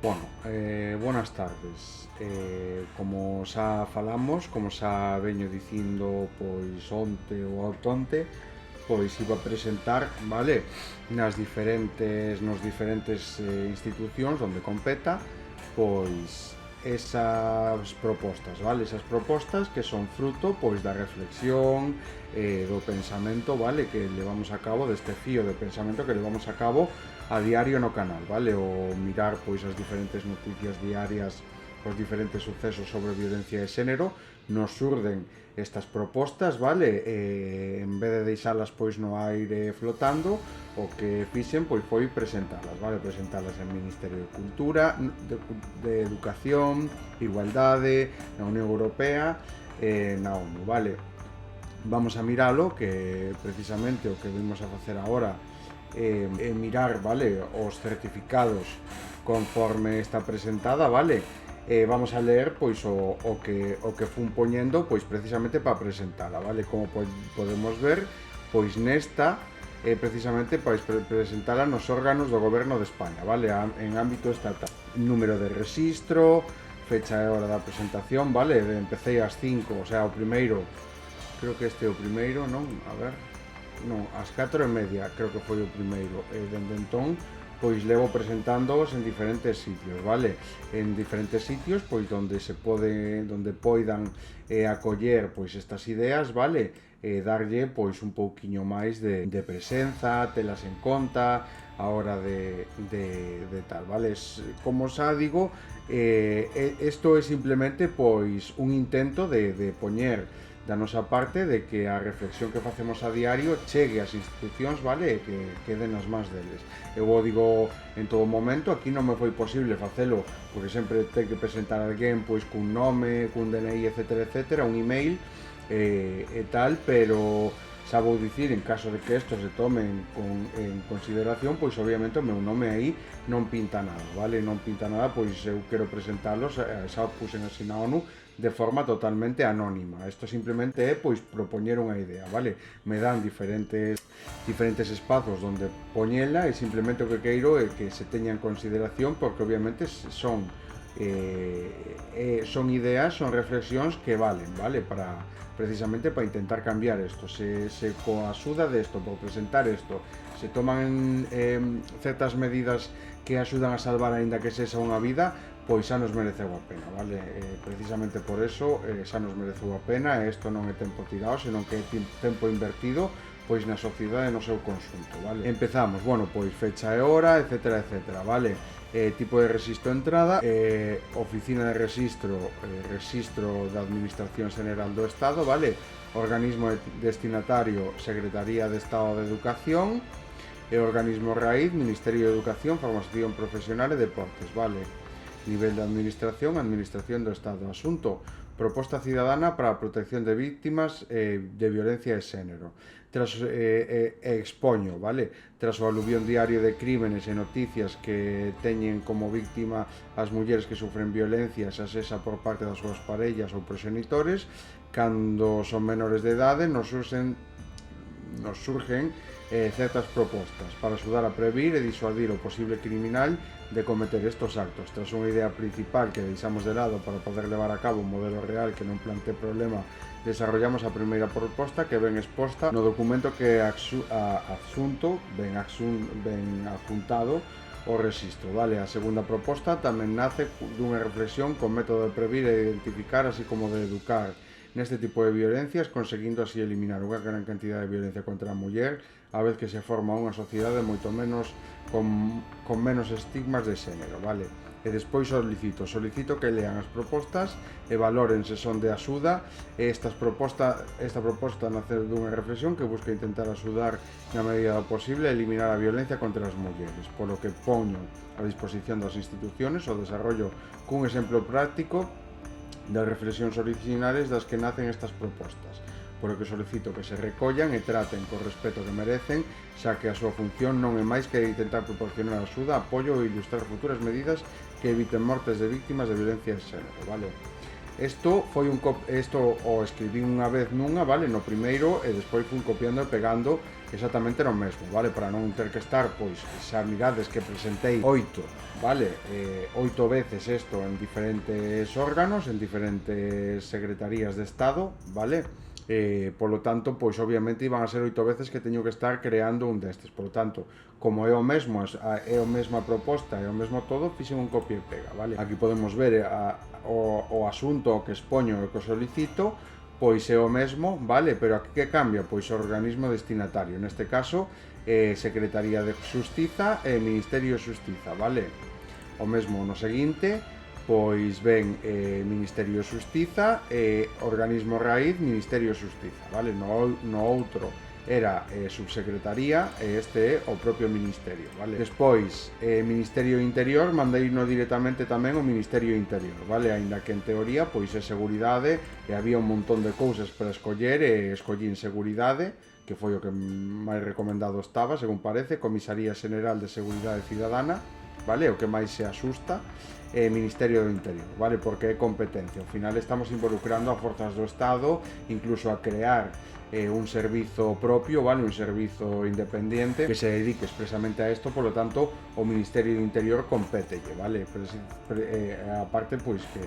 Buenas tardes. Como xa falamos, como xa veño dicindo pois onte ou outonte, pois iba a presentar, vale, nos diferentes institucións onde competa, pois esas propostas, vale, esas propostas que son fruto pois da reflexión, do pensamento, vale, que levamos a cabo, deste fío de pensamento que levamos a cabo a diario no canal, vale, o mirar pois as diferentes noticias diarias, os diferentes sucesos sobre violencia de xénero, nos surden estas propostas, vale, en vez de deixalas pois no aire flotando, o que fixen pois foi presentalas, vale, presentalas en Ministerio de Cultura, de Educación, Igualdade, na Unión Europea, na ONU, vale. Vamos a miralo, que precisamente o que vimos a facer agora mirar, vale, os certificados conforme está presentada, vale. Vamos a leer pois o que fun poñendo pois precisamente para presentala, vale. Como podemos ver, pois nesta precisamente para presentala nos órganos do Goberno de España, vale, en ámbito estatal. Número de registro, fecha e hora da presentación, vale. Empecé ás 5, o sea, o primeiro, creo que este é o primeiro, non? A ver, non, ás 4:30 creo que foi o primeiro, e dende entón pois levo presentándoos en diferentes sitios, vale? En diferentes sitios pois onde poidan acoller pois estas ideas, vale? Darlle pois un pouquiño máis de presenza, telas en conta a hora de tal, vale? Como xa digo, isto é simplemente pois un intento de poñer da nosa parte de que a reflexión que facemos a diario chegue ás institucións, vale, e que queden nas mans deles. Eu o digo en todo momento, aquí non me foi posible facelo, porque sempre ten que presentar alguén pois cun nome, cun DNI, etcétera, un email e tal, pero xa vou dicir, en caso de que isto se tomen en consideración, pois obviamente o meu nome aí non pinta nada, vale? Non pinta nada, pois eu quero presentalos, xa puxen así na ONU, de forma totalmente anónima. Isto simplemente é pois propoñer unha idea, vale? Me dan diferentes espazos onde poñela e simplemente o que queiro é que se teña en consideración, porque obviamente son ideas, son reflexións que valen, vale? Precisamente para intentar cambiar isto. Se coa axuda desto, por presentar isto, se toman certas medidas que axudan a salvar aínda que sexa unha vida, pois xa nos mereceu a pena, vale? Precisamente por eso xa nos mereceu a pena, e isto non é tempo tirado, senón que é tempo invertido pois na sociedade no seu conxunto, vale? Empezamos, pois fecha e hora, etcétera, vale? Tipo de registro de entrada, oficina de registro da Administración Xeneral do Estado, vale? Organismo destinatario, Secretaría de Estado de Educación, e organismo raíz, Ministerio de Educación, Formación Profesional e Deportes, vale? Nivel de administración, Administración do Estado. Asunto: proposta cidadana para a protección de víctimas de violencia de xénero. Expoño, vale? Tras o aluvión diario de crímenes e noticias que teñen como víctima as mulleres que sufren violencia, xa sexa por parte das súas parellas ou proxenitores, cando son menores de idade, nos surgen certas propostas para axudar a previr e disuadir o posible criminal de cometer estos actos. Tras unha idea principal que deixamos de lado para poder levar a cabo un modelo real que non plantee problema, desarrollamos a primeira proposta que ven exposta no documento que ben adjuntado o registro, vale? A segunda proposta tamén nace dunha reflexión con método de previr e identificar, así como de educar neste tipo de violencias, conseguindo así eliminar unha gran cantidad de violencia contra a muller, a vez que se forma unha sociedade moito menos con menos estigmas de xénero, vale? E despois solicito que lean as propostas e valoren se son de axuda. Esta proposta nace dunha reflexión que busca intentar axudar na medida do posible a eliminar a violencia contra as mulleres, polo que poño a disposición das institucións o desarrollo cun exemplo práctico das reflexións originales das que nacen estas propostas, polo que solicito que se recollan e traten co respeto que merecen, xa que a súa función non é máis que intentar proporcionar axuda, apoio e ilustrar futuras medidas que eviten mortes de víctimas de violencia de xénero, vale? Isto o escribí unha vez nunha, vale, no primeiro, e despois fui copiando e pegando exactamente no mesmo, vale? Para non ter que estar, pois, xa mirades que presentei 8, vale? 8 veces isto en diferentes órganos, en diferentes secretarías de Estado, vale? Polo tanto, pois obviamente iban a ser 8 veces que teño que estar creando un destes. Polo tanto, como é o mesmo, é a mesma proposta, é o mesmo todo, fixen un copia e pega, vale? Aquí podemos ver o asunto que expoño e que solicito, pois é o mesmo, vale? Pero aquí que cambia? Pois o organismo destinatario, neste caso, Secretaría de Xustiza e Ministerio de Xustiza, vale? O mesmo no seguinte, pois ven Ministerio de Xustiza e organismo raíz Ministerio de Xustiza, vale? No outro era subsecretaría e este é o propio ministerio, vale? Despois, Ministerio de Interior mandeino directamente tamén o Ministerio de Interior, vale? Aínda que en teoría pois é seguridade e había un montón de cousas para escoller e escollín seguridade, que foi o que máis recomendado estaba, según parece, Comisaría Xeneral de Seguridade Cidadana, vale? O que máis se asusta, Ministerio do Interior, vale? Porque é competencia. Ao final estamos involucrando a forzas do Estado, incluso a crear un servizo propio, vale? Un servizo independiente que se dedique expresamente a esto, polo tanto, o Ministerio do Interior compételle, vale? Aparte, pois que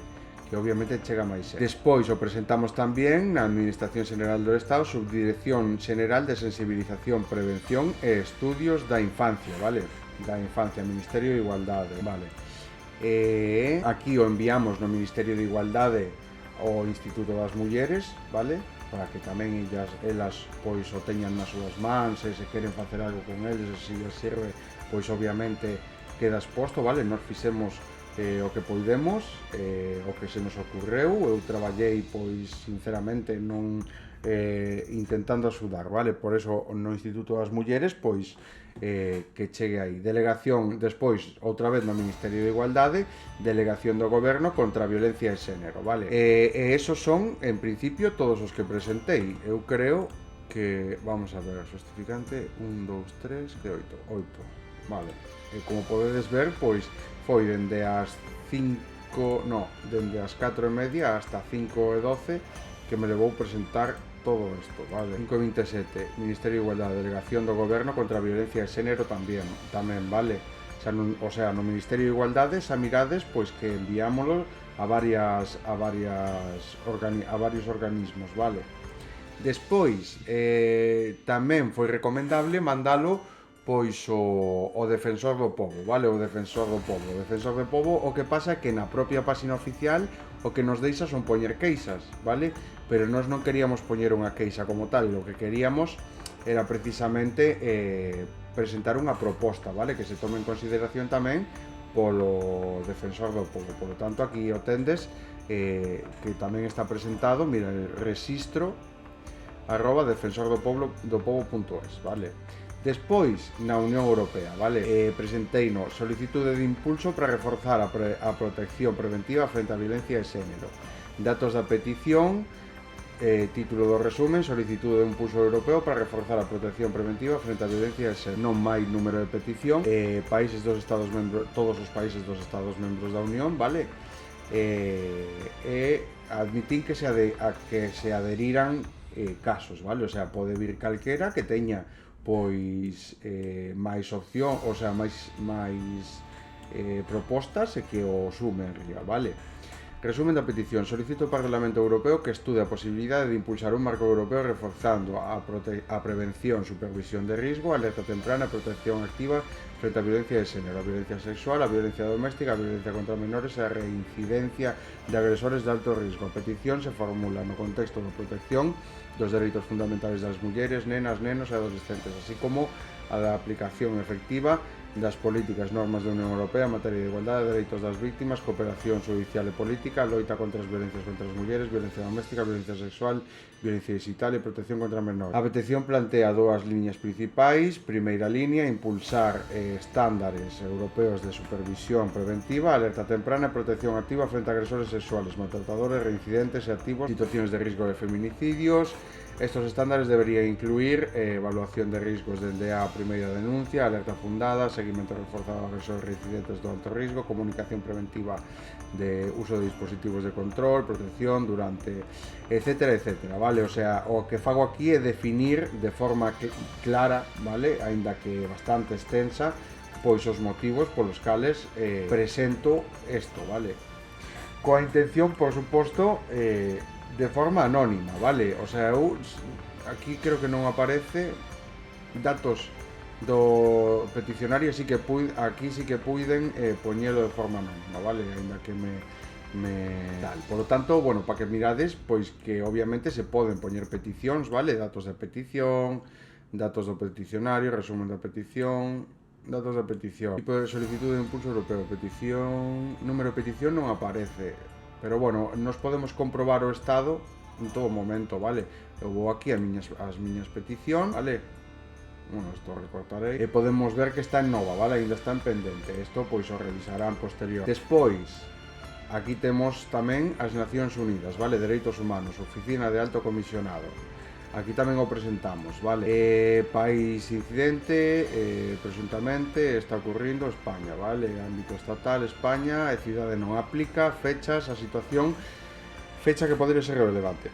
obviamente chega máis ser. Despois o presentamos tamén na Administración Xeneral do Estado, Subdirección Xeneral de Sensibilización, Prevención e Estudios da Infancia, vale? Da Infancia, Ministerio de Igualdade, vale? Aquí o enviamos no Ministerio de Igualdade ao Instituto das Mulleres, vale? Para que tamén elas pois o teñan nas súas mans, e se queren facer algo con eles, e se les serve, pois obviamente queda exposto, vale? Nós fixemos o que poidemos, o que se nos ocurreu, eu traballei pois sinceramente non intentando axudar, vale? Por eso no Instituto das Mulleres pois que chegue aí. Delegación, despois, outra vez no Ministerio de Igualdade, Delegación do Goberno contra a Violencia de Xénero, vale? E esos son, en principio, todos os que presentei. Eu creo que, vamos a ver, justificante, 1, 2, 3, que 8, vale. E como podedes ver, pois, foi dende as 4:30 hasta 5:12 que me levou presentar todo isto, vale? 5:27, Ministerio de Igualdade, Delegación do Goberno contra a Violencia de Xénero tamén, vale? O sea, no Ministerio de Igualdade xa mirades pois que enviámoslo a varios organismos, vale? Despois, tamén foi recomendable mandalo pois o Defensor do Pobo, vale? O Defensor do Pobo. O Defensor do Pobo, o que pasa é que na propia página oficial o que nos deixa son poñer queixas, vale? Pero nós non queríamos poñer unha queixa como tal, o que queríamos era precisamente presentar unha proposta, vale? Que se tome en consideración tamén polo Defensor do Pobo. Por lo tanto, aquí o tendes, que tamén está presentado, mira, el registro @defensordopobo.es, vale? Despois, na Unión Europea, vale? Presenteino solicitude de impulso para reforzar a protección preventiva frente á violencia de xénero. Datos da petición, título do resumen, solicitude de impulso europeo para reforzar a protección preventiva frente á violencia de xénero. Non máis número de petición, países dos Estados membros, todos os países dos Estados membros da Unión, vale? Admitín que se adheriran casos, vale? O sea, pode vir calquera que teña pois máis opción, o sea, máis propostas e que o sume en ría, vale? Resumen da petición. Solicito ao Parlamento Europeo que estude a posibilidade de impulsar un marco europeo reforzando a prevención, supervisión de risco, alerta temprana e protección activa frente á violencia de xénero, a violencia sexual, a violencia doméstica, a violencia contra menores e a reincidencia de agresores de alto risco. A petición se formula no contexto da protección dos dereitos fundamentales das mulleres, nenas, nenos e adolescentes, así como a da aplicación efectiva das políticas normas da Unión Europea en materia de igualdade, dereitos das víctimas, cooperación judicial e política, loita contra as violencias contra as mulleres, violencia doméstica, violencia sexual, violencia digital e protección contra menores. A petición plantea dúas liñas principais. Primeira liña, impulsar estándares europeos de supervisión preventiva, alerta temprana e protección activa frente a agresores sexuales, maltratadores, reincidentes e activos, situacións de risco de feminicidios, Estos estándares deberían incluir evaluación de riesgos dende a primeira denuncia, alerta fundada, seguimento reforzado a agresores reincidentes do alto riesgo, comunicación preventiva de uso de dispositivos de control, protección durante, etcétera, etcétera, vale? O sea, o que fago aquí é definir de forma clara, vale? Aínda que bastante extensa, pois os motivos polos cales presento isto, vale? Coa intención, por suposto, de forma anónima, vale? O sea, eu aquí creo que non aparece datos do peticionario, así que aquí sí que puiden poñelo de forma anónima, vale? Ainda que me tal. Por lo tanto, bueno, para que mirades, pois que obviamente se poden poñer peticións, vale? Datos de petición, datos do peticionario, resumen da petición, datos da petición, tipo de solicitud de impulso europeo, petición, número de petición non aparece, pero bueno, nos podemos comprobar o estado en todo momento, vale? Eu vou aquí as miñas peticións, vale? Bueno, isto recortarei e podemos ver que está en nova, vale? Ainda está en pendente, isto pois o revisarán posterior. Despois, aquí temos tamén as Nacións Unidas, vale? Dereitos Humanos, Oficina de Alto Comisionado. Aquí tamén o presentamos, vale? País incidente, presuntamente está ocurrindo España, vale? Ámbito estatal, España, e cidade non aplica, fechas, a situación, fecha que podría ser relevante.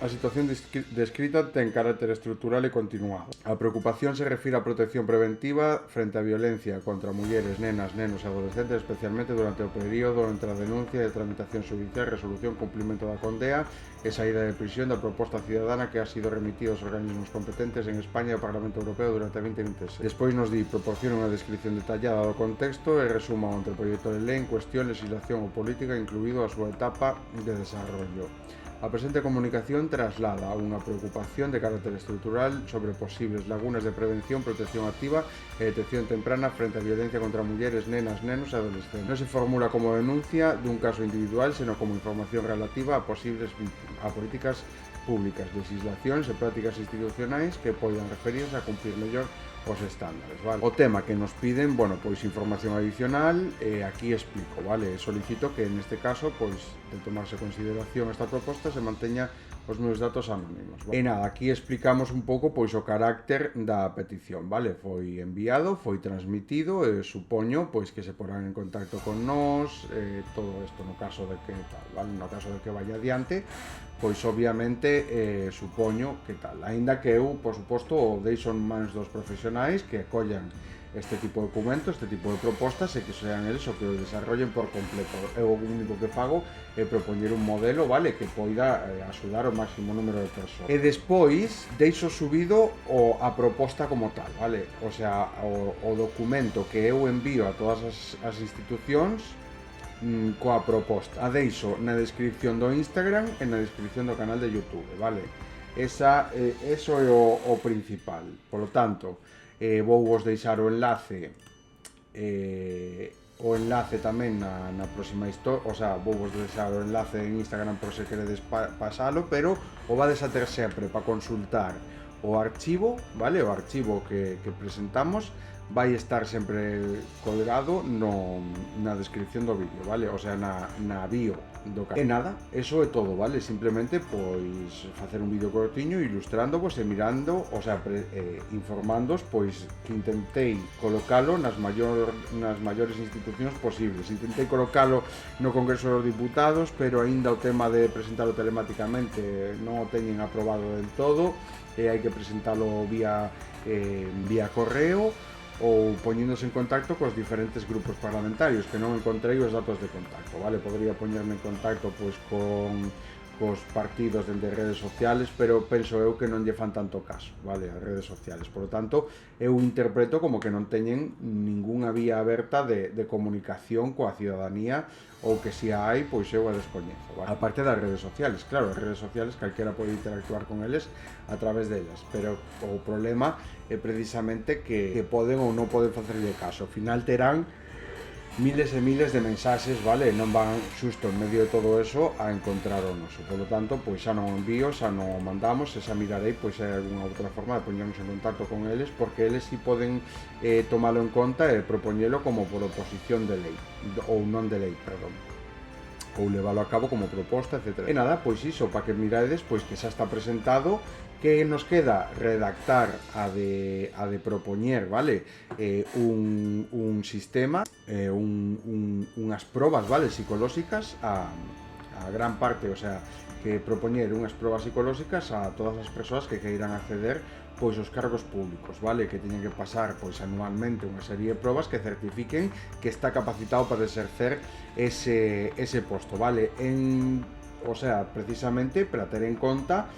A situación descrita ten carácter estrutural e continuado. A preocupación se refire á protección preventiva frente á violencia contra mulleres, nenas, nenos e adolescentes, especialmente durante o período entre a denuncia e a tramitación xudicial, resolución, cumplimento da condea e saída de prisión da proposta cidadana que ha sido remitida aos organismos competentes en España e ao Parlamento Europeo durante 2026. Despois nos proporciona unha descripción detallada do contexto e resuma o anteproyecto de lei en cuestión, legislación ou política, incluído a súa etapa de desarrollo. A presente comunicación traslada unha preocupación de carácter estrutural sobre posibles lagunas de prevención, protección activa e detección temprana frente á violencia contra mulleres, nenas, nenos e adolescentes. Non se formula como denuncia dun caso individual, senón como información relativa a posibles víctimas, a políticas públicas, legislacións e prácticas institucionais que poidan referirse a cumplir mellor os estándares, vale? O tema que nos piden, bueno, pois información adicional, aquí explico, vale? Solicito que neste caso, pois, de tomarse en consideración esta proposta, se manteña os meus datos anónimos, vale? E nada, aquí explicamos un pouco, pois, o carácter da petición, vale? Foi enviado, foi transmitido, supoño, pois, que se porán en contacto con nós, todo isto no caso de que tal, vale? No caso de que vaya adiante, pois obviamente supoño que tal, aínda que eu, por suposto, o deixo en mans dos profesionais que acollan este tipo de documentos, este tipo de propostas e que sean eles o que o desarrollen por completo. Eu o único que fago é propoñer un modelo, vale, que poida axudar o máximo número de persoas. E despois deixo subido a proposta como tal, vale? O sea, o documento que eu envío a todas as institucións coa proposta. A deixo na descripción do Instagram e na descripción do canal de YouTube, vale? Eso é o principal. Por lo tanto, vou vos deixar o enlace tamén na próxima historia, o sea, vou vos deixar o enlace en Instagram por se queredes pasalo, pero o vades a ter sempre para consultar o archivo, vale? O archivo que presentamos vai estar sempre colgado na descripción do vídeo, vale? O sea, na bio do canal. E nada, eso é todo, vale? Simplemente, pois, facer un vídeo cortiño ilustrándovos e mirando, o sea, informándoos, pois, que intentei colocalo nas maiores institucións posibles. Intentei colocalo no Congreso dos Diputados, pero aínda o tema de presentalo telemáticamente non o teñen aprobado del todo, e hai que presentalo vía correo ou poñéndose en contacto cos diferentes grupos parlamentarios, que non encontrei os datos de contacto, vale? Podría poñerme en contacto pois cos partidos dende redes sociales, pero penso eu que non lle fan tanto caso, vale? As redes sociales, por lo tanto, eu interpreto como que non teñen ningunha vía aberta de comunicación coa cidadanía, ou que se a hai, pois eu a descoñezo, vale? A parte das redes sociales, claro, as redes sociales calquera pode interactuar con eles a través delas, pero o problema é precisamente que poden ou non poden facerlle caso. Ao final terán miles e miles de mensaxes, vale? Non van xusto en medio de todo eso a encontrar o noso. Por lo tanto, pois xa non o envío, xa non o mandamos, e xa mirarei pois se hai algunha outra forma de poñernos en contacto con eles, porque eles si poden tomalo en conta e propoñelo como por oposición de lei, ou non de lei, perdón. ou leválo a cabo como proposta, etc. E nada, pois iso, para que mirades, pois que xa está presentado, que nos queda redactar a de propoñer, vale, un sistema, unhas probas, vale, psicolóxicas a gran parte, o sea, que propoñer unhas probas psicolóxicas a todas as persoas que queiran acceder pois os cargos públicos, vale, que teñen que pasar pois anualmente unha serie de probas que certifiquen que está capacitado para exercer ese posto, vale, o sea, precisamente para ter en conta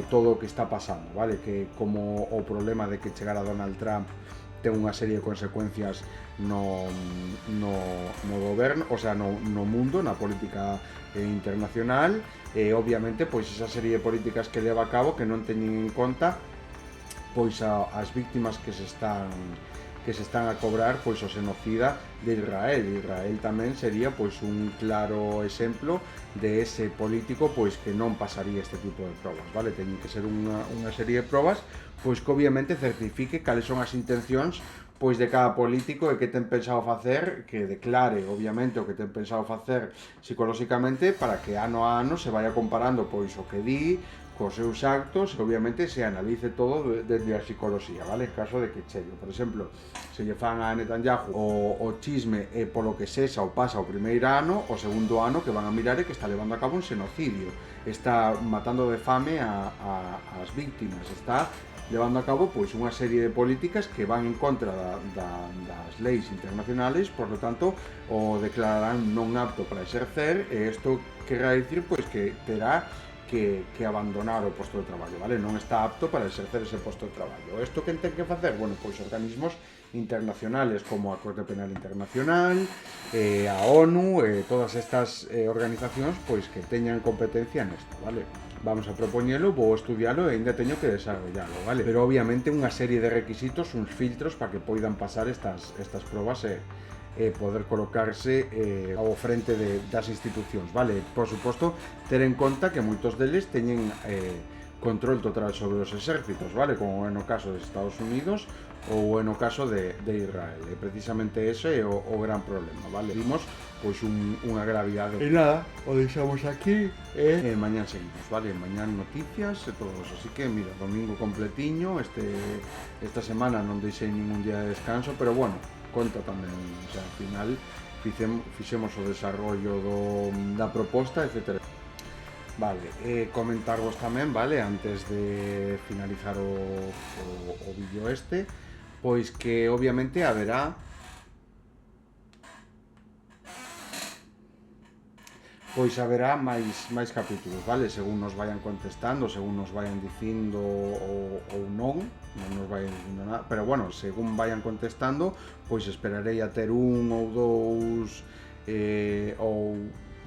todo o que está pasando, vale, que como o problema de que chegara Donald Trump ten unha serie de consecuencias no goberno, o sea, no mundo, na política internacional, obviamente, pois esa serie de políticas que leva a cabo que non teñen en conta pois as víctimas que se están a cobrar pois o xenocida de Israel. Israel tamén sería pois un claro exemplo de ese político pois que non pasaría este tipo de probas, vale? Teñen que ser unha serie de probas pois que obviamente certifique cales son as intencións pois de cada político e que ten pensado facer, que declare obviamente o que ten pensado facer psicolóxicamente para que ano a ano se vaya comparando pois o que di cos seus actos e obviamente se analice todo desde a psicoloxía, vale? En caso de que chegue, por exemplo, se lle fan a Netanyahu o chisme polo que sexa ou pasa o primeiro ano, o segundo ano que van a mirar é que está levando a cabo un xenocidio, está matando de fame as víctimas, está levando a cabo pois unha serie de políticas que van en contra das leis internacionales, por lo tanto o declararán non apto para exercer, e isto querrá dicir pois que terá que abandonar o posto de traballo, vale? Non está apto para exercer ese posto de traballo. Isto que ten que facer? Bueno, pois organismos internacionales como a Corte Penal Internacional, a ONU, todas estas organizacións pois que teñan competencia nesto, vale? Vamos a propoñelo, vou estudialo e ainda teño que desarrollalo, vale? Pero obviamente unha serie de requisitos, uns filtros para que poidan pasar estas probas poder colocarse ao frente das institucións, vale? Por suposto, ter en conta que moitos deles teñen control total sobre os exércitos, vale? Como é no caso de Estados Unidos ou é no caso de Israel. E precisamente ese é o gran problema, vale? Vimos pois unha gravidade. E nada, o deixamos aquí e mañán seguimos, vale? Mañán noticias e todo eso. Así que, mira, domingo completiño, esta semana non deixei ningún día de descanso, pero bueno, conta tamén, o sea, al final fixemos o desarrollo da proposta, etc. Vale, comentarvos tamén, vale, antes de finalizar o vídeo pois que obviamente haberá máis capítulos, vale? Según nos vayan contestando, según nos vayan dicindo ou non nos vayan dicindo nada, pero bueno, según vayan contestando, pois esperarei a ter un ou dous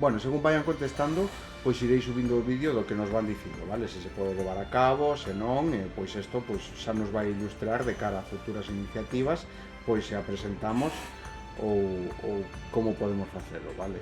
bueno, según vayan contestando, pois irei subindo o vídeo do que nos van dicindo, vale? Se pode levar a cabo, se non, pois isto pois xa nos vai ilustrar de cara a futuras iniciativas, pois se a presentamos ou como podemos facelo, vale?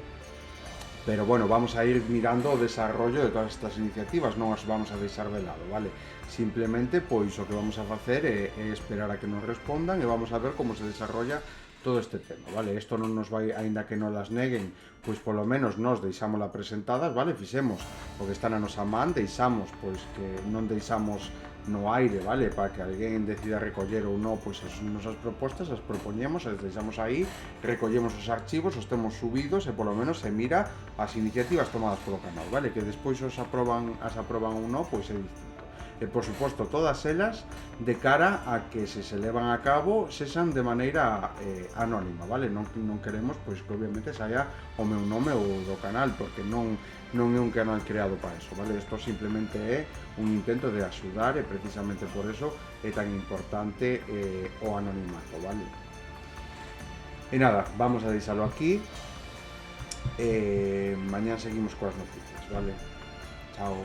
Pero bueno, vamos a ir mirando o desarrollo de todas estas iniciativas, non as vamos a deixar de lado, vale? Simplemente, pois, o que vamos a facer é esperar a que nos respondan e vamos a ver como se desarrolla todo este tema, vale? Isto non nos vai, aínda que non las neguen, pois polo menos nos deixámola presentadas, vale? Fixemos o que está na nosa man, deixamos, pois que non deixamos no aire, vale? Para que alguén decida recoller ou non pois as nosas propostas, as propoñemos, as deixamos aí, recollemos os archivos, os temos subidos e polo menos se mira as iniciativas tomadas polo canal, vale? Que despois as aproban ou non, pois é distinto. E por suposto todas elas de cara a que se levan a cabo sexan de maneira anónima, vale? Non queremos pois que obviamente saia o meu nome ou do canal, porque non é un canal creado para eso, vale? Isto simplemente é un intento de axudar e precisamente por eso é tan importante o anonimato, vale? E nada, vamos a deixalo aquí mañán seguimos coas noticias, vale? Chao.